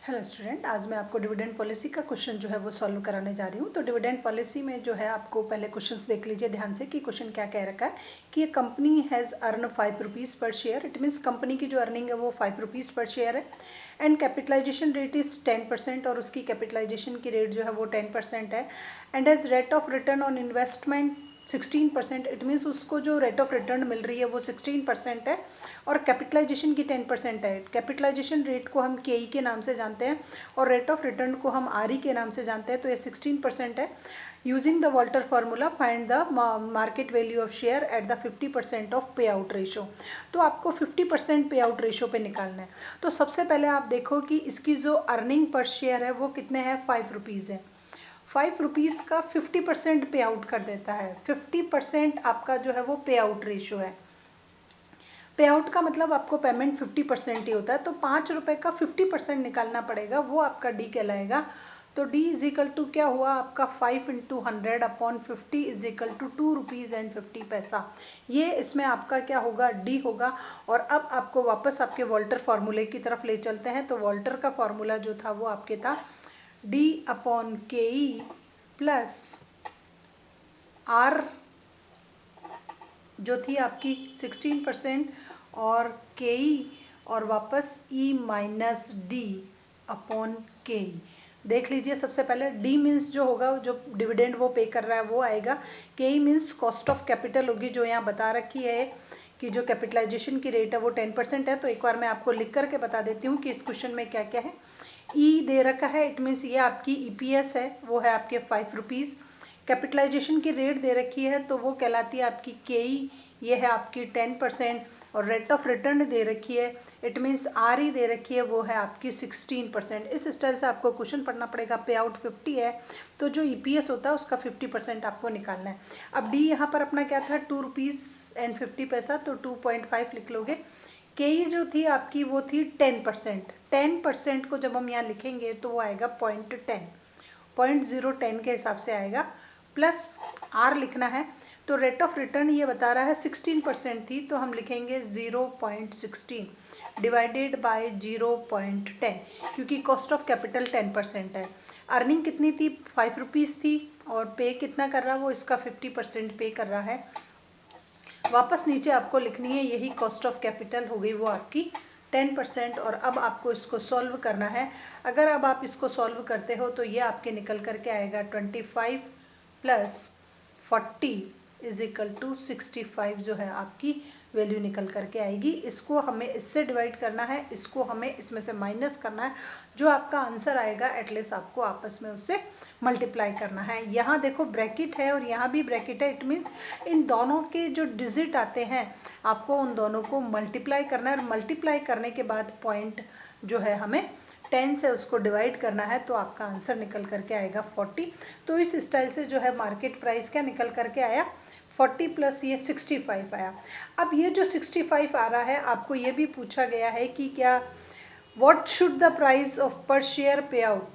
Hello student, आज मैं आपको डिविडेंड पॉलिसी का क्वेश्चन जो है वो सॉल्व कराने जा रही हूँ। तो डिविडेंड पॉलिसी में जो है आपको पहले क्वेश्चंस देख लीजिए ध्यान से कि क्वेश्चन क्या कह रखा है कि ये कंपनी हैज़ अर्न 5 रुपीज़ पर शेयर। इट मीन्स कंपनी की जो अर्निंग है वो 5 रुपीज़ पर शेयर है एंड कैपिटलाइजेशन रेट इज़ 10% और उसकी कैपिटलाइजेशन की रेट जो है वो 10% है and as rate of return on investment 16%। It means उसको जो रेट ऑफ रिटर्न मिल रही है वो 16% है और कैपिटलाइजेशन की 10% है। कैपिटलाइजेशन रेट को हम के के नाम से जानते हैं और रेट ऑफ रिटर्न को हम आर के नाम से जानते हैं। तो ये 16% है। Using the Walter formula find the market value of share at the 50% of पे आउट रेशो। तो आपको 50% पे आउट रेशो पे निकालना है। तो सबसे पहले आप देखो कि इसकी जो अर्निंग पर शेयर है वो कितने हैं, 5 रुपीज़ है। 5 रुपीज़ का 50% पे आउट कर देता है। 50% आपका जो है वो पे आउट रेशो है। पे आउट का मतलब आपको पेमेंट 50% ही होता है, तो 5 रुपए का 50% निकालना पड़ेगा, वो आपका डी कहलाएगा। तो डी इज इक्वल टू क्या हुआ आपका 5 into 100 upon 50 is equal to 2 rupees and 50 paisa. ये इसमें आपका क्या होगा, डी होगा। और अब आपको वापस आपके वॉल्टर फार्मूले की तरफ ले चलते हैं। तो वॉल्टर का फार्मूला जो था वो आपके था D upon k e plus are जो थी आपकी 16% और के ई और वापस E minus D upon k ई। देख लीजिए सबसे पहले डी मीन्स जो होगा, जो डिविडेंड वो पे कर रहा है वो आएगा। के E means cost of capital होगी, जो यहाँ बता रखी है कि जो कैपिटलाइजेशन की रेट है वो 10% है। तो एक बार मैं आपको लिख करके बता देती हूँ कि इस क्वेश्चन में क्या क्या है। ई दे रखा है, इट मीन्स ये आपकी ईपीएस है, वो है आपके 5 रुपीज़। कैपिटलाइजेशन की रेट दे रखी है तो वो कहलाती है आपकी के ई, ये है आपकी 10%। और रेट ऑफ रिटर्न दे रखी है, इट मीन्स आर ई दे रखी है, वो है आपकी 16%। इस स्टाइल से आपको क्वेश्चन पढ़ना पड़ेगा। पे आउट 50 है तो जो ईपीएस होता है उसका 50% आपको निकालना है। अब डी यहाँ पर अपना क्या था, 2 रुपीज़ एंड 50 पैसा, तो 2.5 लिख लोगे। के ई जो थी आपकी वो थी 10%। 10% को जब हम यहाँ लिखेंगे तो वो आएगा 0.10, 0.010 के हिसाब से आएगा। प्लस आर लिखना है, तो रेट ऑफ रिटर्न ये बता रहा है 16% थी, तो हम लिखेंगे 0.16 डिवाइडेड बाय 0.10, क्योंकि कॉस्ट ऑफ कैपिटल 10% है। अर्निंग कितनी थी, 5 रुपीज़ थी और पे कितना कर रहा है वो, इसका 50% पे कर रहा है। वापस नीचे आपको लिखनी है यही कॉस्ट ऑफ कैपिटल हो गई वो आपकी 10%। और अब आपको इसको सॉल्व करना है। अगर अब आप इसको सॉल्व करते हो तो ये आपके निकल करके आएगा 25 प्लस 40 इज इक्वल टू 65 जो है आपकी वैल्यू निकल करके आएगी। इसको हमें इससे डिवाइड करना है, इसको हमें इसमें से माइनस करना है। जो आपका आंसर आएगा एटलीस्ट आपको आपस में उससे मल्टीप्लाई करना है। यहाँ देखो ब्रैकेट है और यहाँ भी ब्रैकेट है, इट मीन्स इन दोनों के जो डिजिट आते हैं आपको उन दोनों को मल्टीप्लाई करना है। और मल्टीप्लाई करने के बाद पॉइंट जो है हमें 10 से उसको डिवाइड करना है, तो आपका आंसर निकल करके आएगा 40। तो इस स्टाइल से जो है मार्केट प्राइस क्या निकल करके आया, 40 प्लस ये 65 आया। अब ये जो 65 आ रहा है, आपको ये भी पूछा गया है कि क्या what should the price of पर शेयर पे आउट,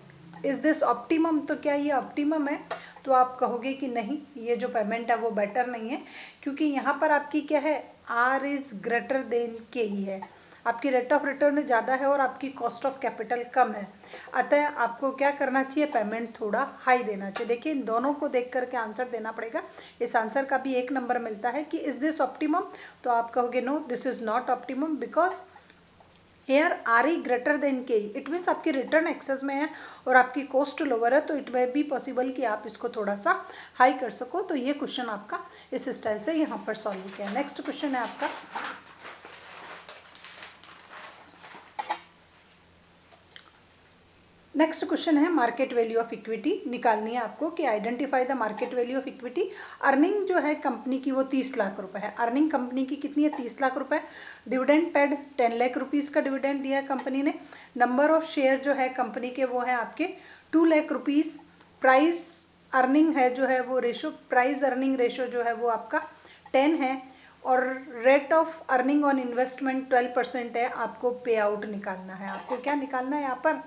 इज दिस ऑप्टिमम, तो क्या ये ऑप्टिमम है। तो आप कहोगे कि नहीं, ये जो पेमेंट है वो बेटर नहीं है, क्योंकि यहाँ पर आपकी क्या है, आर इज ग्रेटर देन के ही है। आपकी रेट ऑफ रिटर्न ज़्यादा है और आपकी कॉस्ट ऑफ कैपिटल कम है। अतः आपको क्या करना चाहिए, पेमेंट थोड़ा हाई देना चाहिए। देखिए इन दोनों को देख करके आंसर देना पड़ेगा। इस आंसर का भी 1 नंबर मिलता है कि इज दिस ऑप्टिमम, तो आप कहोगे no this is not optimum because here are e greater than k. It means आपकी रिटर्न एक्सेस में है और आपकी कॉस्ट लोअर है, तो इट मे बी पॉसिबल कि आप इसको थोड़ा सा हाई कर सको। तो ये क्वेश्चन आपका इस स्टाइल से यहाँ पर सॉल्व किया। नेक्स्ट क्वेश्चन है आपका, नेक्स्ट क्वेश्चन है मार्केट वैल्यू ऑफ इक्विटी निकालनी है आपको कि identify the market value of equity. Earning जो है कंपनी की वो 30 लाख रुपए है। अर्निंग कंपनी की कितनी है, 30 लाख रुपए। डिविडेंड पेड 10 लाख रुपीज़ का डिविडेंड दिया है कंपनी ने। नंबर ऑफ शेयर जो है कंपनी के वो है आपके 2 लाख रुपीज़। प्राइस अर्निंग है जो है वो रेशो, प्राइस अर्निंग रेशो जो है वो आपका 10 है। और rate of earning on investment 12% है। आपको पे आउट निकालना है। आपको क्या निकालना है यहाँ पर,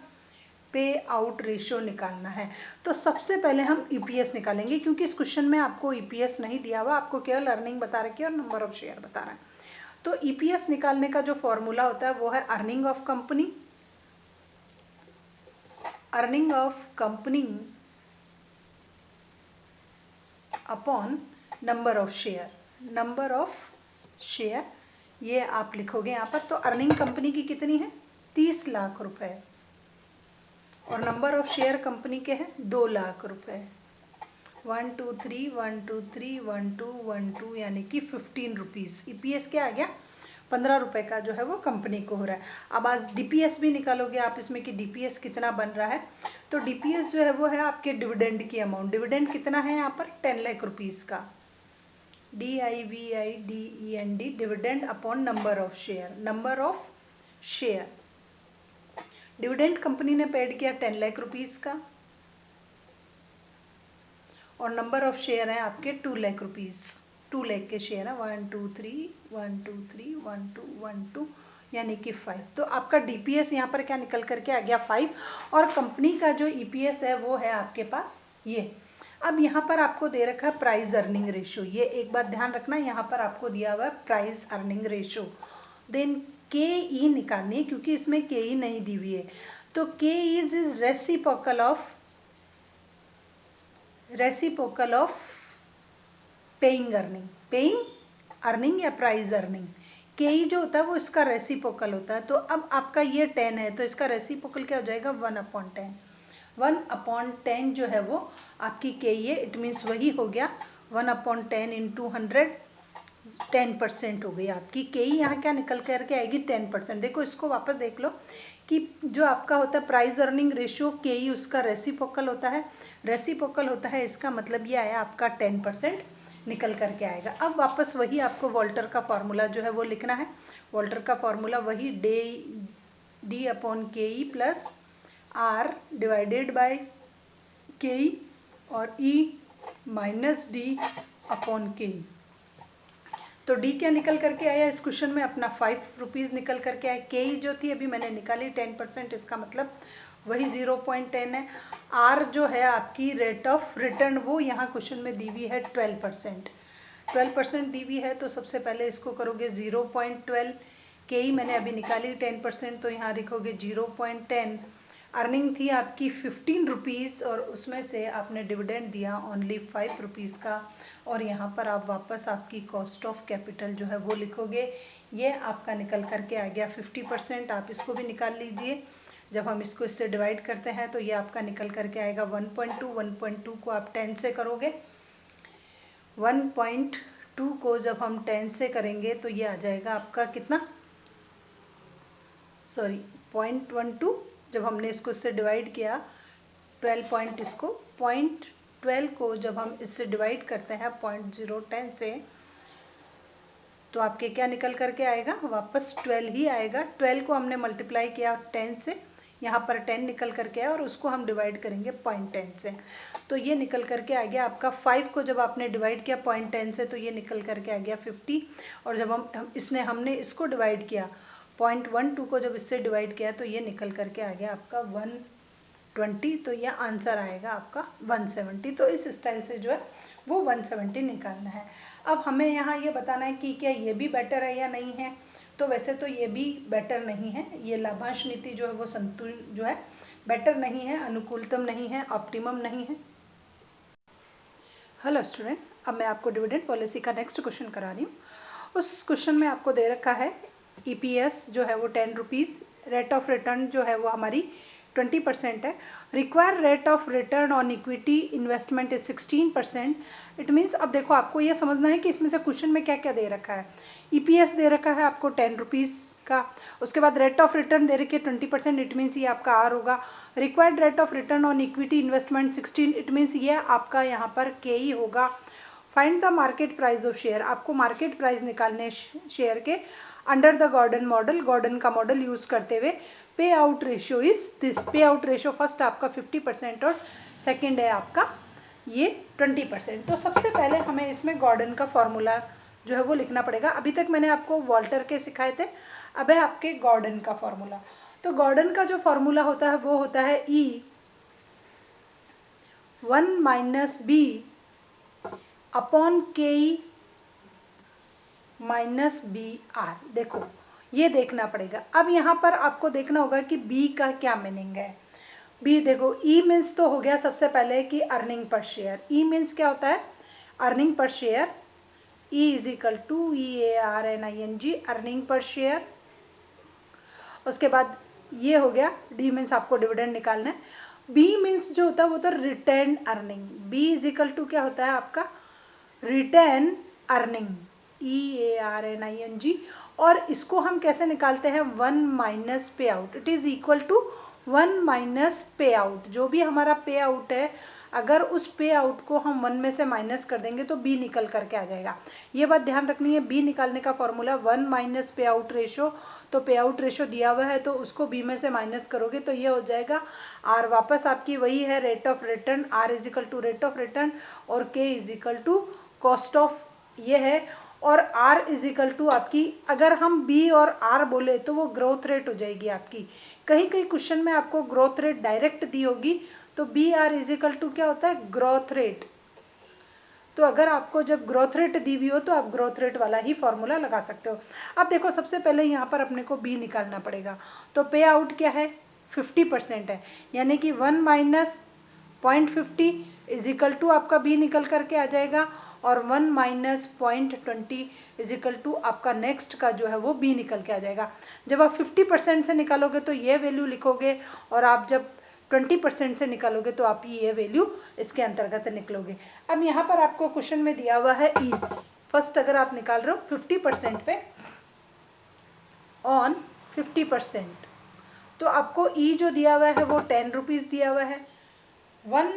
पे आउट रेशियो निकालना है। तो सबसे पहले हम ईपीएस निकालेंगे, क्योंकि इस क्वेश्चन में आपको ईपीएस नहीं दिया हुआ, आपको केवल अर्निंग बता रखी है और नंबर ऑफ शेयर बता रहा है। तो ईपीएस निकालने का जो फॉर्मूला होता है वो है earning of company earning of company upon number of share. Number of share ये आप लिखोगे यहाँ पर। तो अर्निंग कंपनी की कितनी है? 30 लाख रुपए, और नंबर ऑफ शेयर कंपनी के हैं 2 लाख रुपए। 1 2 3 1 2 3 1 2 1 2 यानी कि 15 रुपीज़। ईपीएस क्या आ गया? 15 रुपए का जो है वो कंपनी को हो रहा है। अब आज डीपीएस भी निकालोगे आप इसमें कि डीपीएस कितना बन रहा है। तो डीपीएस जो है वो है आपके डिविडेंड की अमाउंट। डिविडेंड कितना है यहाँ पर? 10 लाख रुपीज़ का। DIVIDEND dividend upon number of share. Number of share, dividend company ने पेड किया 10 लाख रुपीज़ का, और नंबर ऑफ शेयर हैं आपके 2 लाख रुपीज़। 2 लाख के शेयर है। 1 2 3 1 2 3 1 2 1 2 यानी कि 5। तो आपका डीपीएस यहाँ पर क्या निकल करके आ गया? 5। और कंपनी का जो ईपीएस है वो है आपके पास ये। अब यहाँ पर आपको दे रखा है प्राइस अर्निंग रेशो। ये एक बात ध्यान रखना, यहाँ पर आपको दिया हुआ है प्राइस अर्निंग रेशो। देन के ई निकालनी है, क्योंकि इसमें के ई नहीं दी हुई है। तो के is reciprocal of paying earning. Paying earning या प्राइस अर्निंग। के ई जो होता है वो इसका रेसिप्रोकल होता है। तो अब आपका ये 10 है, तो इसका रेसिप्रोकल क्या हो जाएगा? 1/10। 1/10 जो है वो आपकी के ई है। इट मीन्स वही हो गया 1/10 इंटू 100, 10% हो गई आपकी के ई। यहाँ क्या निकल करके आएगी? 10%। देखो इसको वापस देख लो कि जो आपका होता है प्राइस अर्निंग रेशियो, के ई उसका रेसिप्रोकल होता है। रेसिप्रोकल होता है, इसका मतलब ये आया आपका 10% निकल करके आएगा। अब वापस वही आपको वॉल्टर का फॉर्मूला जो है वो लिखना है। वॉल्टर का फॉर्मूला वही d upon k e plus r divided by k e, और E minus D upon k ई। तो डी क्या निकल करके आया इस क्वेश्चन में? अपना 5 रुपीज़ निकल करके आया। के ई जो थी अभी मैंने निकाली 10%, इसका मतलब वही 0.10 है। आर जो है आपकी रेट ऑफ रिटर्न, वो यहाँ क्वेश्चन में दी हुई है 12%। 12% दी हुई है, तो सबसे पहले इसको करोगे 0.12। के ई मैंने अभी निकाली 10%, तो यहाँ लिखोगे 0.10। अर्निंग थी आपकी 15 रुपीज़, और उसमें से आपने डिविडेंड दिया ओनली 5 रुपीज़ का। और यहाँ पर आप वापस आपकी कॉस्ट ऑफ कैपिटल जो है वो लिखोगे। ये आपका निकल करके आ गया 50%। आप इसको भी निकाल लीजिए। जब हम इसको इससे डिवाइड करते हैं तो ये आपका निकल करके आएगा 1.2। 1.2 को आप 10 से करोगे। 1.2 को जब हम 10 से करेंगे तो ये आ जाएगा आपका कितना? 0.12। जब हमने इसको इससे डिवाइड किया 12 पॉइंट, इसको 0.12 को जब हम इससे डिवाइड करते हैं 0.010 से, तो आपके क्या निकल करके आएगा? वापस 12 ही आएगा। 12 को हमने मल्टीप्लाई किया 10 से, यहाँ पर 10 निकल करके आया, और उसको हम डिवाइड करेंगे 0.10 से, तो ये निकल करके आ गया आपका 5 को जब आपने डिवाइड किया 0.10 से, तो ये निकल करके आ गया 50। और जब हमने इसको डिवाइड किया 0.12 को जब इससे डिवाइड किया, तो ये निकल करके आ गया आपका 120। तो यह आंसर आएगा आपका 170। तो इस स्टाइल से जो है वो 170 निकालना है। अब हमें यहाँ ये बताना है कि क्या ये भी बेटर है या नहीं है। तो वैसे तो ये भी बेटर नहीं है। ये लाभांश नीति जो है वो संतुलन जो है बेटर नहीं है, अनुकूलतम नहीं है, ऑप्टिमम नहीं है। हेलो स्टूडेंट, अब मैं आपको डिविडेंड पॉलिसी का नेक्स्ट क्वेश्चन करा रही हूँ। उस क्वेश्चन में आपको दे रखा है ईपीएस जो है वो 10 रुपीज़, रेट ऑफ रिटर्न जो है वो हमारी 20% है। Require rate of return on equity investment is 16%। It means अब देखो आपको ये समझना है कि इसमें से क्वेश्चन में क्या क्या दे रखा है। ईपीएस दे रखा है आपको 10 रुपीज़ का, उसके बाद रेट ऑफ रिटर्न दे रखी है 20%, इट मीन्स ये आपका आर होगा। Required rate of return on equity investment 16, it means ये आपका यहाँ पर के ई होगा। Find the market price of share, आपको मार्केट प्राइस निकालने शेयर के under the Gordon model, Gordon का मॉडल यूज करते हुए। Payout ratio is this, payout ratio first आपका 50% और सेकंड है आपका ये 20%। तो सबसे पहले हमें इसमें गॉर्डन का फॉर्मूला जो है वो लिखना पड़ेगा। अभी तक मैंने आपको वॉल्टर के सिखाए थे, अब है आपके गॉर्डन का फॉर्मूला। तो गॉर्डन का जो फॉर्मूला होता है वो होता है E 1 - B upon k E minus B are. देखो ये देखना पड़ेगा। अब यहाँ पर आपको देखना होगा कि बी का क्या मीनिंग है। बी देखो, ई मीन्स तो हो गया सबसे पहले कि earning per share. E means क्या होता है? Earning per share. E is equal to EARNING, earning per share. उसके बाद ये हो गया, डी मीन्स आपको डिविडेंड निकालना है। बी मीन्स जो होता है वो तो retain earning. B is equal to क्या होता है आपका? Retain earning, EARNING। और इसको हम कैसे निकालते हैं? 1 minus payout. It is equal to 1 minus payout. जो भी हमारा पे आउट है, अगर उस पे आउट को हम 1 में से माइनस कर देंगे तो बी निकल करके आ जाएगा। ये बात ध्यान रखनी है। बी निकालने का formula 1 minus payout ratio. तो पे आउट रेशो दिया हुआ है तो उसको बी में से माइनस करोगे तो ये हो जाएगा आर। वापस आपकी वही है rate of return. R is equal to rate of return और K is equal to cost of ये है। और आर इज इक्वल टू आपकी, अगर हम बी और आर बोले तो वो ग्रोथ रेट हो जाएगी आपकी। कहीं कहीं क्वेश्चन में आपको ग्रोथ रेट डायरेक्ट दी होगी, तो B R is equal to क्या होता है? Growth rate. तो अगर आपको जब ग्रोथ रेट दी हुई हो तो आप ग्रोथ रेट वाला ही फॉर्मूला लगा सकते हो। अब देखो, सबसे पहले यहाँ पर अपने को बी निकालना पड़ेगा। तो पे आउट क्या है? 50% है, यानी कि 1 माइनस 0.50 इज इक्वल टू आपका बी निकल करके आ जाएगा। और 1 माइनस 0.20 इज इक्वल टू आपका नेक्स्ट का जो है वो बी निकल के आ जाएगा। जब आप 50% से निकालोगे तो ये वैल्यू लिखोगे, और आप जब 20% से निकालोगे तो आप ये वैल्यू इसके अंतर्गत निकलोगे। अब यहाँ पर आपको क्वेश्चन में दिया हुआ है ई। फर्स्ट अगर आप निकाल रहे हो 50% पे ऑन 50%, तो आपको ई जो दिया हुआ है वो 10 रुपीज़ दिया हुआ है। 1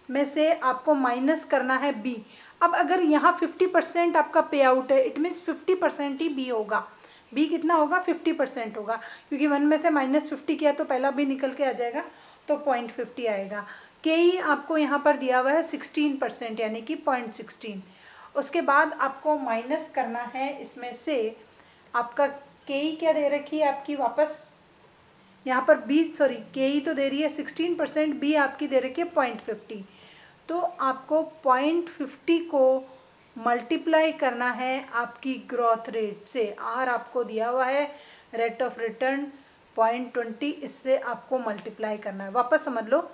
में से आपको माइनस करना है बी। अब अगर यहाँ 50% आपका पे आउट है, इट मीन्स 50% ही बी होगा। बी कितना होगा? 50% होगा, क्योंकि 1 में से -50 किया तो पहला बी निकल के आ जाएगा, तो 0.50 आएगा। के ई आपको यहाँ पर दिया हुआ है 16%, यानी कि 0.16। उसके बाद आपको माइनस करना है इसमें से आपका के ई क्या दे रखी है आपकी, वापस यहाँ पर बी, सॉरी के ई तो दे रही है 16%, बी आपकी दे रखी है 0.50। तो आपको 0.50 को मल्टीप्लाई करना है आपकी ग्रोथ रेट से। आर आपको दिया हुआ है रेट ऑफ रिटर्न 0.20, इससे आपको मल्टीप्लाई करना है। वापस समझ लो,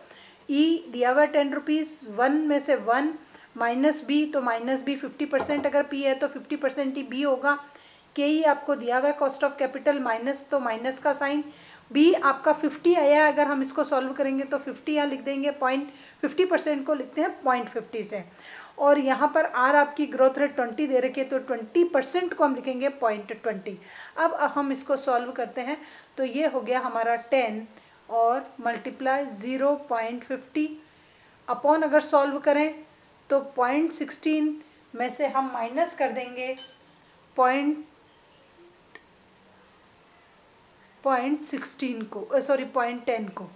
ई दिया हुआ 10 रुपीज़, 1 में से 1 माइनस बी, तो माइनस बी 50%, अगर पी है तो 50% ही बी होगा। के ई आपको दिया हुआ है कॉस्ट ऑफ कैपिटल माइनस, तो माइनस का साइन। बी आपका 50 आया, अगर हम इसको सॉल्व करेंगे तो 50 यहाँ लिख देंगे, 50% को लिखते हैं 0.50 से। और यहाँ पर आर आपकी ग्रोथ रेट 20 दे रखी है, तो 20% को हम लिखेंगे 0.20। अब हम इसको सॉल्व करते हैं, तो ये हो गया हमारा 10 और मल्टीप्लाई 0.50 अपॉन, अगर सॉल्व करें तो 0.16 में से हम माइनस कर देंगे 0.16 को, सॉरी 0.10 को।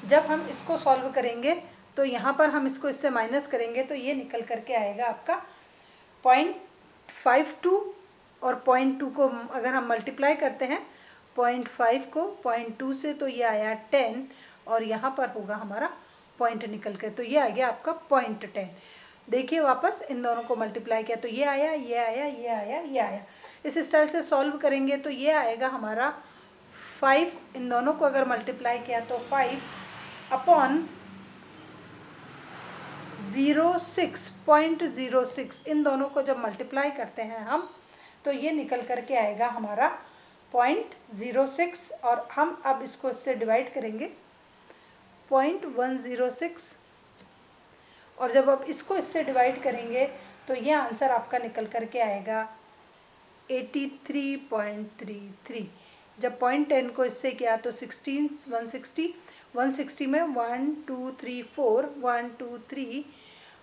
जब हम इसको सॉल्व करेंगे तो यहाँ पर हम इसको इससे माइनस करेंगे तो ये निकल करके आएगा आपका 0.52, और 0.2 को अगर हम मल्टीप्लाई करते हैं 0.5 को 0.2 से, तो ये आया 10, और यहाँ पर होगा हमारा पॉइंट निकल कर, तो ये आ गया आपका 0.10। देखिए वापस इन दोनों को मल्टीप्लाई किया तो ये आया, ये आया, ये आया, ये आया। इस स्टाइल से सॉल्व करेंगे तो ये आएगा हमारा 5, इन दोनों को अगर मल्टीप्लाई किया तो 5 अपॉन 0.06, इन दोनों को जब मल्टीप्लाई करते हैं हम तो ये निकल करके आएगा हमारा 0.06, और हम अब इसको इससे डिवाइड करेंगे 0.106, और जब आप इसको इससे डिवाइड करेंगे तो ये आंसर आपका निकल करके आएगा 83.33। जब 0.10 को इससे किया तो 160 में 1 2 3 4 1 2 3,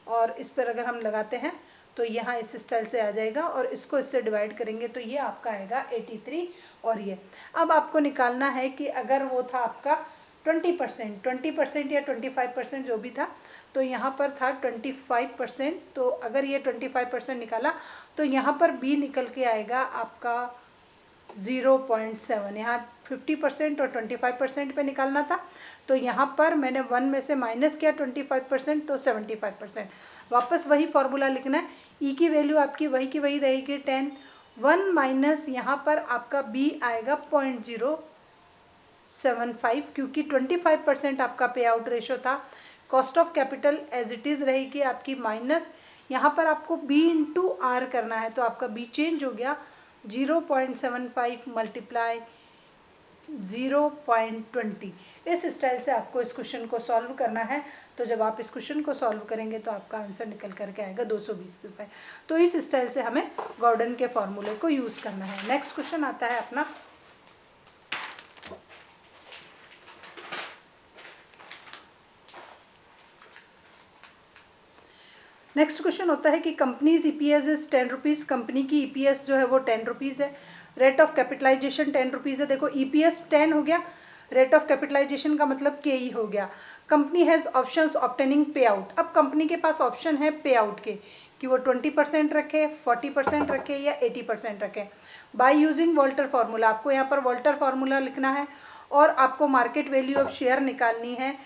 और इस पर अगर हम लगाते हैं तो यहाँ इस स्टाइल से आ जाएगा, और इसको इससे डिवाइड करेंगे तो ये आपका आएगा 83। और ये अब आपको निकालना है कि अगर वो था आपका 20% या 25% जो भी था, तो यहाँ पर था 25%, तो अगर ये 25% निकाला तो यहाँ पर बी निकल के आएगा आपका 0.7। यहाँ 50% और 25% पे निकालना था, तो यहाँ पर मैंने 1 में से माइनस किया 25%, तो 75%। वापस वही फॉर्मूला लिखना है, ई की वैल्यू आपकी वही की वही रहेगी 10, 1 माइनस यहाँ पर आपका बी आएगा 0.0, 0.75 क्योंकि 25% आपका पे आउट रेशो था। Cost of capital as it is रहेगी आपकी माइनस, यहाँ पर आपको B इंटू आर करना है तो आपका B चेंज हो गया 0.75 मल्टीप्लाई 0.20। इस स्टाइल से आपको इस क्वेश्चन को सॉल्व करना है। तो जब आप इस क्वेश्चन को सॉल्व करेंगे तो आपका आंसर निकल करके आएगा 220 रुपये। तो इस स्टाइल से हमें गॉर्डन के फॉर्मूले को यूज़ करना है। नेक्स्ट क्वेश्चन आता है अपना नेक्स्ट क्वेश्चन होता है कि companies EPS is 10 rupees. Company की ईपीएस जो है वो 10 रुपीज़ है। रेट ऑफ कैपिटलाइजेशन 10 रुपीज़ है। देखो ईपीएस 10 हो गया, रेट ऑफ कैपिटलाइजेशन का मतलब केई हो गया। कंपनी हैज़ ऑप्शंस ऑब्टेनिंग पे आउट। अब कंपनी के पास ऑप्शन है पे आउट के कि वो 20% रखे, 40% रखे या 80% रखे। बाय यूजिंग वॉल्टर फार्मूला, आपको यहाँ पर वॉल्टर फार्मूला लिखना है और आपको मार्केट वैल्यू ऑफ शेयर निकालनी है।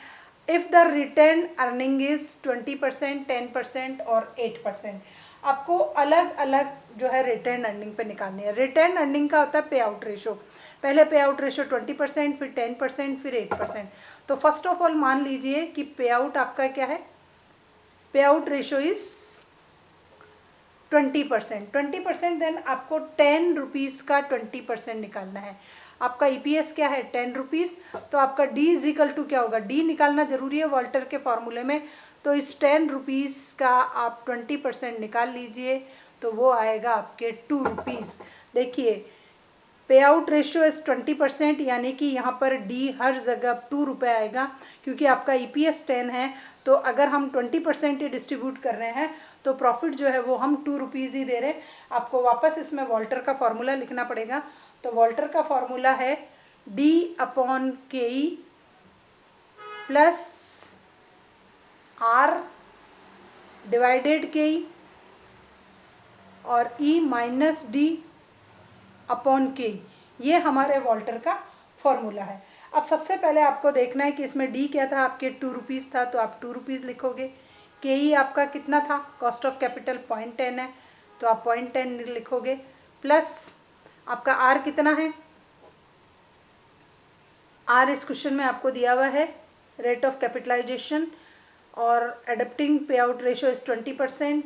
If the return earning is 20%, 10% और 8%, आपको अलग अलग जो है रिटर्न अर्निंग पे निकालनी है। रिटर्न अर्निंग का होता है पे आउट रेशो। पहले पे आउट रेशो 20%, फिर 10%, फिर 8%। तो फर्स्ट ऑफ ऑल मान लीजिए कि पे आउट आपका क्या है, पे आउट रेशो इज 20%। 20% देन आपको 10 रुपीज़ का 20% निकालना है। आपका ईपीएस क्या है 10 रुपीज़, तो आपका डी इज इक्वल टू क्या होगा, डी निकालना जरूरी है वॉल्टर के फॉर्मूले में। तो इस 10 रुपीज़ का आप 20% निकाल लीजिए तो वो आएगा आपके 2 रुपीज़। देखिए पे आउट रेशियो इज 20%, यानी कि यहाँ पर डी हर जगह 2 रुपये आएगा क्योंकि आपका ईपीएस 10 है। तो अगर हम 20% ही डिस्ट्रीब्यूट कर रहे हैं तो प्रॉफिट जो है वो हम 2 रुपीज़ ही दे रहे हैं। आपको वापस इसमें वॉल्टर का फॉर्मूला लिखना पड़ेगा। तो वॉल्टर का फॉर्मूला है D upon k e plus r divided के ई और ई माइनस डी अपॉन के, ये हमारे वॉल्टर का फॉर्मूला है। अब सबसे पहले आपको देखना है कि इसमें डी क्या था, आपके 2 रुपीज़ था तो आप 2 रुपीज़ लिखोगे। के ई आपका कितना था, कॉस्ट ऑफ कैपिटल 0.10 है तो आप 0.10 लिखोगे। प्लस आपका आर कितना है, आर इस क्वेश्चन में आपको दिया हुआ है रेट ऑफ कैपिटलाइजेशन और adapting payout ratio is 20%,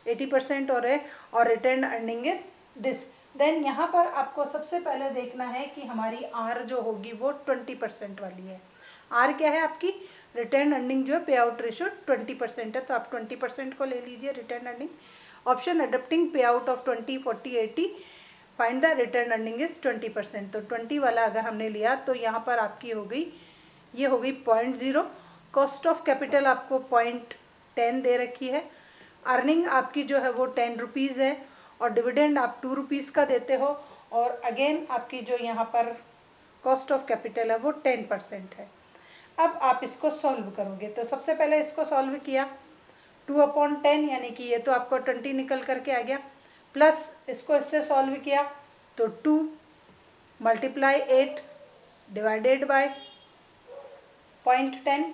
80% और return earning is this. Then यहाँ पर आपको सबसे पहले देखना है कि हमारी आर जो होगी वो 20% वाली है। आर क्या है आपकी, रिटर्न अर्निंग जो है पे आउट रेशियो 20% है तो आप 20% को ले लीजिए रिटर्न अर्निंग। ऑप्शन एडप्टिंग पे out of 20, 40, 80, find the return earning is 20%। तो 20 वाला अगर हमने लिया तो यहाँ पर आपकी हो गई, ये हो गई 0.0। कॉस्ट ऑफ कैपिटल आपको 0.10 दे रखी है। अर्निंग आपकी जो है वो 10 रुपीज़ है और डिविडेंड आप 2 रुपीज़ का देते हो। और अगेन आपकी जो यहाँ पर कॉस्ट ऑफ कैपिटल है वो 10% है। अब आप इसको सॉल्व करोगे तो सबसे पहले इसको सॉल्व किया 2/10, यानी कि ये तो आपको 20 निकल करके आ गया। प्लस इसको इससे सॉल्व किया तो 2 मल्टीप्लाई 8 डिवाइडेड बाय 0.10,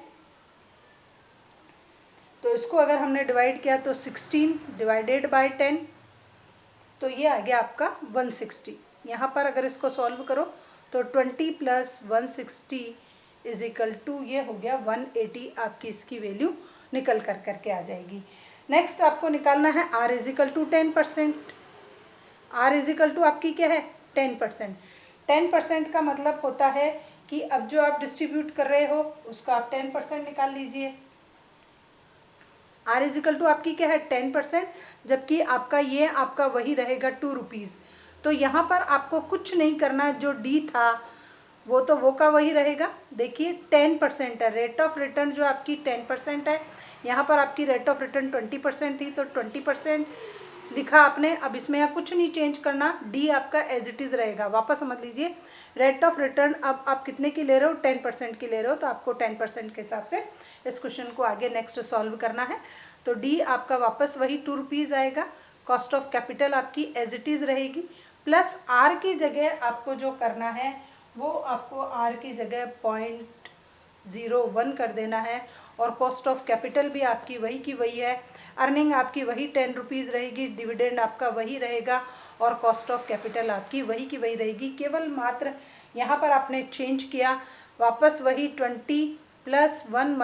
तो इसको अगर हमने डिवाइड किया तो 16 डिवाइडेड बाय 10, तो ये आ गया आपका 160। यहाँ पर अगर इसको सॉल्व करो तो 20 प्लस 160 इज इक्वल टू, ये हो गया 180। आपकी इसकी वैल्यू निकल कर करके आ जाएगी। नेक्स्ट आपको निकालना है R is equal to 10%। R is equal to आपकी क्या है 10%। 10% का मतलब होता है कि अब जो आप डिस्ट्रीब्यूट कर रहे हो उसका आप 10% निकाल लीजिए। आर इज इक्वल टू आपकी क्या है 10%, जबकि आपका ये आपका वही रहेगा 2 रुपीज़। तो यहाँ पर आपको कुछ नहीं करना, जो डी था वो तो वो का वही रहेगा। देखिए 10% है, रेट ऑफ रिटर्न जो आपकी 10% है। यहाँ पर आपकी रेट ऑफ रिटर्न 20% थी तो 20% लिखा आपने। अब इसमें यहाँ कुछ नहीं चेंज करना, डी आपका एज इट इज़ रहेगा। वापस समझ लीजिए, रेट ऑफ रिटर्न अब आप कितने की ले रहे हो 10% की ले रहे हो, तो आपको 10% के हिसाब से इस क्वेश्चन को आगे नेक्स्ट सॉल्व करना है। तो डी आपका वापस वही 2 रुपीज़ आएगा। कॉस्ट ऑफ कैपिटल आपकी एज इट इज़ रहेगी। प्लस आर की जगह आपको जो करना है वो आपको आर की जगह 0.01 कर देना है। और कॉस्ट ऑफ कैपिटल भी आपकी वही की वही है, अर्निंग आपकी वही 10 रुपीज़ रहेगी, डिविडेंड आपका वही रहेगा और कॉस्ट ऑफ कैपिटल आपकी वही की वही रहेगी। केवल मात्र यहाँ पर आपने चेंज किया, वापस वही 20 + 1 ×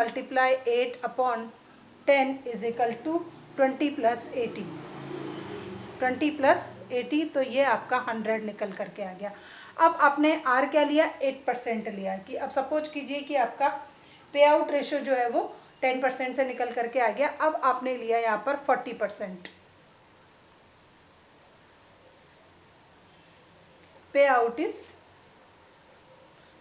8/10 इज इक्वल टू 20 + 80, 20 + 80, तो ये आपका 100 निकल करके आ गया। अब आपने आर क्या लिया, 8% लिया कि अब सपोज कीजिए कि आपका पे आउट रेशियो जो है वो 10% से निकल करके आ गया। अब आपने लिया यहाँ पर 40%। पे आउट इज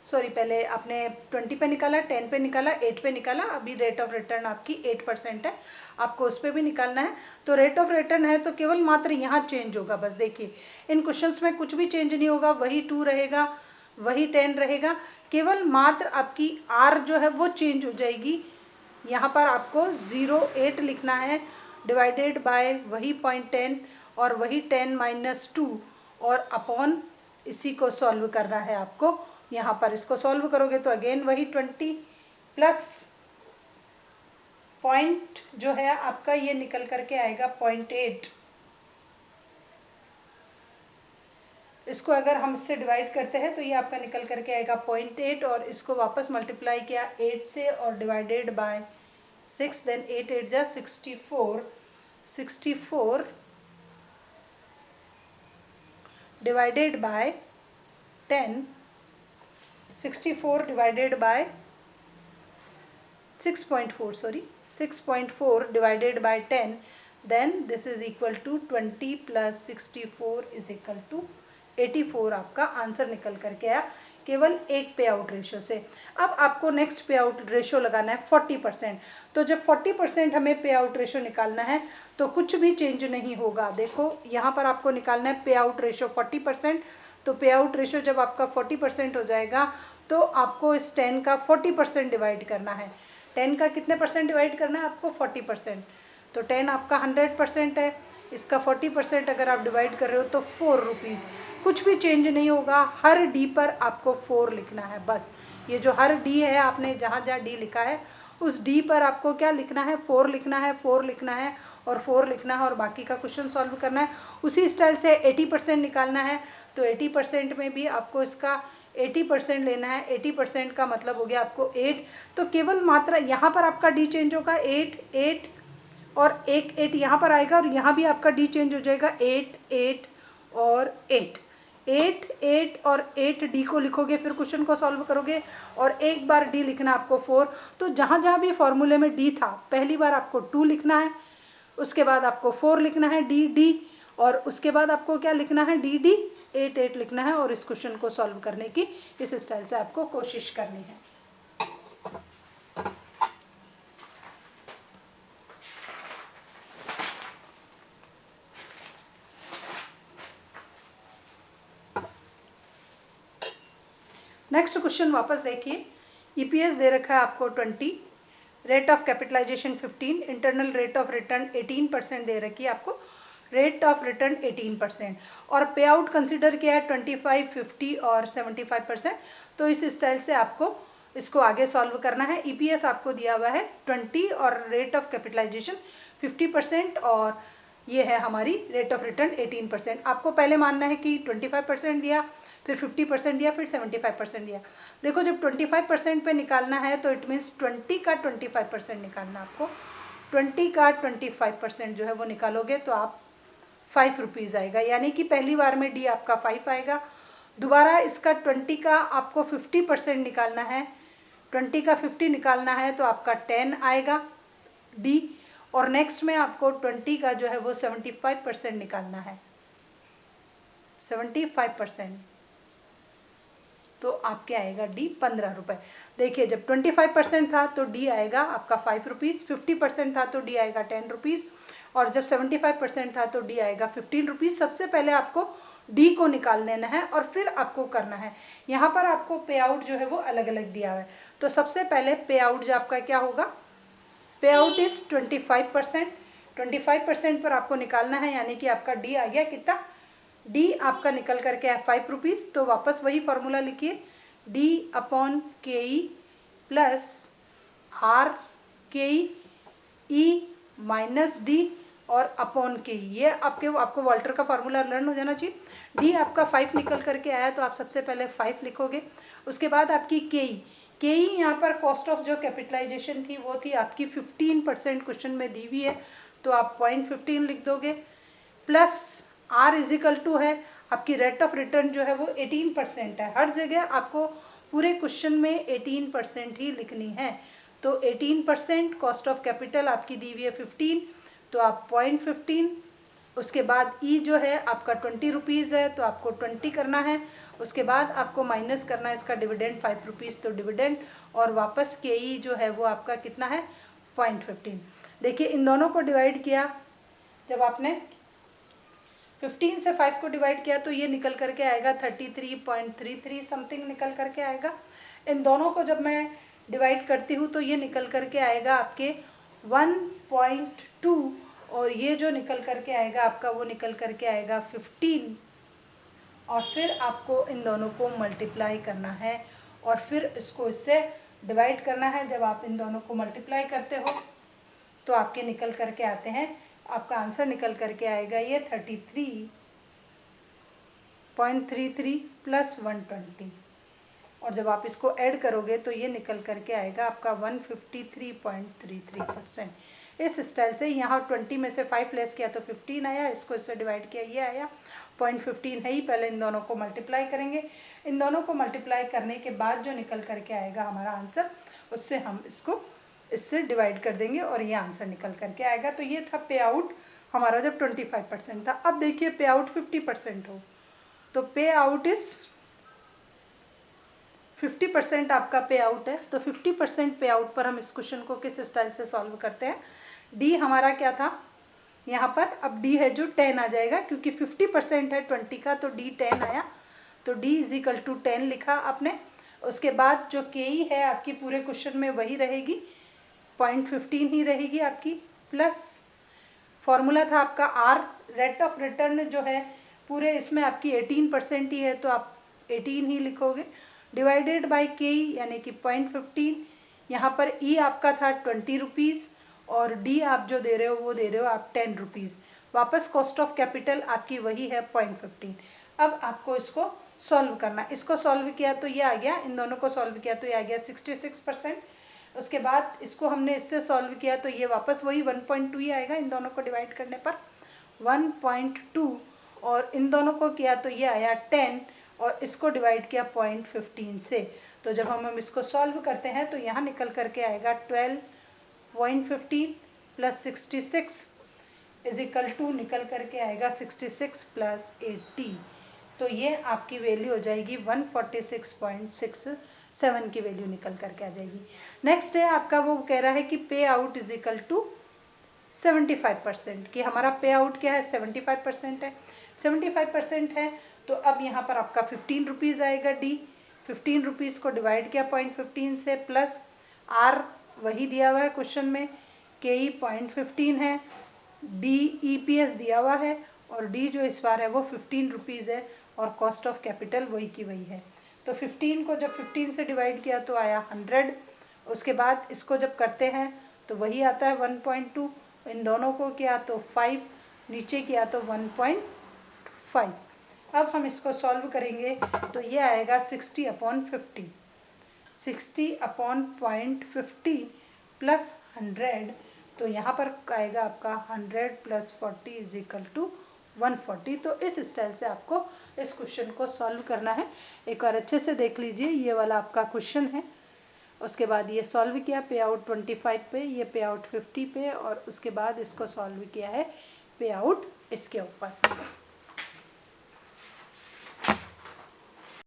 सॉरी, पहले आपने 20 पे निकाला, 10 पे निकाला, 8 पे निकाला, अभी रेट ऑफ रिटर्न आपकी 8% है, आपको उस पर भी निकालना है। तो रेट ऑफ रिटर्न है तो केवल मात्र यहाँ चेंज होगा, बस देखिए इन क्वेश्चंस में कुछ भी चेंज नहीं होगा, वही 2 रहेगा, वही 10 रहेगा, केवल मात्र आपकी आर जो है वो चेंज हो जाएगी। यहाँ पर आपको 0.8 लिखना है डिवाइडेड बाय वही 0.10 और वही 10 - 2 और अपॉन इसी को सॉल्व करना है आपको। यहाँ पर इसको सॉल्व करोगे तो अगेन वही 20 प्लस पॉइंट जो है आपका ये निकल करके आएगा 0.8। इसको अगर हम इससे डिवाइड करते हैं तो ये आपका निकल करके आएगा 0.8 और इसको वापस मल्टीप्लाई किया 8 से और डिवाइडेड बाय 6, देन 8 8 जा 64, 64 divided by 10, 64 divided by 6.4, sorry 6.4 divided by 10, then this is equal to 20 + 64 is equal to 84। आपका आंसर निकल करके आया केवल एक पे आउट रेशियो से। अब आपको नेक्स्ट पे आउट रेशियो लगाना है 40%। तो जब 40% हमें पे आउट रेशियो निकालना है तो कुछ भी चेंज नहीं होगा। देखो यहाँ पर आपको निकालना है पे आउट रेशियो 40%। तो पे आउट रेशियो जब आपका 40% हो जाएगा तो आपको इस 10 का 40% डिवाइड करना है। 10 का कितने परसेंट डिवाइड करना है आपको, 40%। तो 10 आपका 100% है, इसका 40% अगर आप डिवाइड कर रहे हो तो 4 रुपीज़। कुछ भी चेंज नहीं होगा, हर डी पर आपको 4 लिखना है बस। ये जो हर डी है आपने जहाँ जहाँ डी लिखा है उस डी पर आपको क्या लिखना है, 4 लिखना है, 4 लिखना है और 4 लिखना है और बाकी का क्वेश्चन सॉल्व करना है। उसी स्टाइल से 80% निकालना है तो 80% में भी आपको इसका 80% लेना है। 80% का मतलब हो गया आपको 8। तो केवल मात्रा यहाँ पर आपका डी चेंज होगा 8 8 और 1 8 यहाँ पर आएगा और यहाँ भी आपका डी चेंज हो जाएगा 8 8 और 8 8 8 और 8 डी को लिखोगे, फिर क्वेश्चन को सॉल्व करोगे और एक बार डी लिखना आपको 4। तो जहाँ जहाँ भी फॉर्मूले में डी था पहली बार आपको 2 लिखना है, उसके बाद आपको 4 लिखना है डी डी और उसके बाद आपको क्या लिखना है डी डी 8 8 लिखना है और इस क्वेश्चन को सॉल्व करने की इस स्टाइल से आपको कोशिश करनी है। नेक्स्ट क्वेश्चन वापस देखिए, ईपीएस दे रखा है आपको 20, rate of capitalisation 15, internal rate of return 18% दे रखी है आपको, रेट ऑफ रिटर्न 18% और पे आउट कंसिडर किया है 25, 50 और 75%। तो इस स्टाइल से आपको इसको आगे सॉल्व करना है। ईपीएस आपको दिया हुआ है 20 और रेट ऑफ कैपिटलाइजेशन 50% और ये है हमारी रेट ऑफ रिटर्न 18%। आपको पहले मानना है कि 25% दिया, फिर 50% दिया, फिर 75% दिया। देखो जब 25% पे निकालना है तो इट मीन्स 20 का 25% निकालना आपको। 20 का 25% जो है वो निकालोगे तो आप 5 रुपीज़ आएगा, यानी कि पहली बार में डी आपका 5 आएगा। दोबारा इसका 20 का आपको 50% निकालना है, 20 का 50 निकालना है तो आपका 10 आएगा डी और नेक्स्ट में आपको 20 का जो है वो 75% निकालना है, 75%, तो आपके आएगा डी 15 रुपये। देखिए जब 25% था तो डी आएगा आपका 5 रुपीज़, 50% था तो डी आएगा 10 रुपीज़ और जब 75% था तो डी आएगा 15 रुपीज़। सबसे पहले आपको डी को निकाल लेना है और फिर आपको करना है। यहाँ पर आपको पे आउट जो है वो अलग अलग दिया हुआ है। तो सबसे पहले पे आउट जो आपका क्या होगा, पे आउट इज 25%, 25% पर आपको निकालना है, यानी कि आपका डी आ गया कितना, डी आपका निकल करके है 5 रुपीज़। तो वापस वही फॉर्मूला लिखिए, D upon k e plus are के ई माइनस डी और अपॉन के। ये आपको वॉल्टर का फार्मूला लर्न हो जाना चाहिए। डी आपका 5 निकल करके आया तो आप सबसे पहले 5 लिखोगे। उसके बाद आपकी के ई यहाँ पर कॉस्ट ऑफ जो कैपिटलाइजेशन थी वो थी आपकी 15% क्वेश्चन में दी हुई है, तो आप 0.15 लिख दोगे। प्लस आर इजिकल टू है आपकी रेट ऑफ रिटर्न जो है वो 18% है। हर जगह आपको पूरे क्वेश्चन में 18% ही लिखनी है, तो 18% कॉस्ट ऑफ कैपिटल आपकी दी हुई है 15, तो आप 0.15। उसके बाद ई जो है आपका 20 रुपीज़ है, तो आपको 20 करना है। उसके बाद आपको माइनस करना है इसका डिविडेंड 5 रुपीज़, तो डिविडेंड और वापस के ई जो है वो आपका कितना है 0.15। देखिए इन दोनों को डिवाइड किया, जब आपने 15 से 5 को डिवाइड किया तो ये निकल करके आएगा 33.33 समथिंग निकल करके आएगा। इन दोनों को जब मैं डिवाइड करती हूँ तो ये निकल करके आएगा आपके 1.2 और ये जो निकल करके आएगा आपका वो निकल करके आएगा 15। और फिर आपको इन दोनों को मल्टीप्लाई करना है और फिर इसको इससे डिवाइड करना है। जब आप इन दोनों को मल्टीप्लाई करते हो तो आपके निकल करके आते हैं, आपका आंसर निकल करके आएगा ये 33.33 प्लस 120 और जब आप इसको ऐड करोगे तो ये निकल करके आएगा आपका 153.33%। इस स्टाइल से यहाँ 20 में से 5 लेस किया तो 15 आया, इसको इससे डिवाइड किया ये आया 0.15 है ही। पहले इन दोनों को मल्टीप्लाई करेंगे, इन दोनों को मल्टीप्लाई करने के बाद जो निकल करके आएगा हमारा आंसर, उससे हम इसको इससे डिवाइड कर देंगे और ये आंसर निकल करके आएगा। तो ये था पे आउट हमारा जब 25% था। अब देखिए पे आउट 50% हो तो पे आउट इज 50% आपका पे आउट है। तो 50% पे आउट पर हम इस क्वेश्चन को किस स्टाइल से सॉल्व करते हैं। डी हमारा क्या था यहाँ पर, अब डी है जो 10 आ जाएगा क्योंकि 50% है 20 का, तो डी 10 आया, तो डी इज इक्वल टू 10 लिखा आपने। उसके बाद जो के ई है आपकी पूरे क्वेश्चन में वही रहेगी, 0.15 ही रहेगी आपकी, प्लस फॉर्मूला था आपका आर, रेट ऑफ रिटर्न जो है पूरे इसमें आपकी 18% ही है, तो आप 18 ही लिखोगे, डिवाइडेड बाय के ई यानी कि 0.15। यहाँ पर ई आपका था 20 रुपीज़ और डी आप जो दे रहे हो वो दे रहे हो आप 10 रुपीज़। वापस कॉस्ट ऑफ कैपिटल आपकी वही है 0.15। अब आपको इसको सॉल्व करना, इसको सॉल्व किया तो ये आ गया, इन दोनों को सॉल्व किया तो ये आ गया 66%। उसके बाद इसको हमने इससे सॉल्व किया तो ये वापस वही 1.2 ही आएगा, इन दोनों को डिवाइड करने पर 1.2 और इन दोनों को किया तो ये आया 10 और इसको डिवाइड किया 0.15 से। तो जब हम इसको सॉल्व करते हैं तो यहाँ निकल करके आएगा 12.15 प्लस 66 इज इक्वल टू निकल करके आएगा 66 प्लस 80। तो ये आपकी वैल्यू हो जाएगी 146.67 की वैल्यू निकल करके आ जाएगी। नेक्स्ट है आपका, वो कह रहा है कि पे आउट इज इक्वल टू 75%, कि हमारा पे आउट क्या है 75% है। 75% है तो अब यहाँ पर आपका 15 रुपीज़ आएगा डी, 15 रुपीज़ को डिवाइड किया 0.15 से, प्लस आर वही दिया हुआ है क्वेश्चन में, के ई 0.15 है, डी ई पी एस दिया हुआ है और डी जो इस बार है वो 15 रुपीज़ है और कॉस्ट ऑफ कैपिटल वही की वही है। तो 15 को जब 15 से डिवाइड किया तो आया 100। उसके बाद इसको जब करते हैं तो वही आता है 1.2, इन दोनों को किया तो 5, नीचे किया तो 1.5। अब हम इसको सॉल्व करेंगे तो ये आएगा 60/50, 60/0.50 प्लस 100, तो यहाँ पर आएगा आपका 100 प्लस 40 इज इक्वल टू 140। तो इस स्टाइल से आपको इस क्वेश्चन को सॉल्व करना है। एक बार अच्छे से देख लीजिए, ये वाला आपका क्वेश्चन है। उसके बाद ये सॉल्व किया पे आउट 25 पे, ये पे आउट 50 पे और उसके बाद इसको सॉल्व किया है पे आउट इसके ऊपर।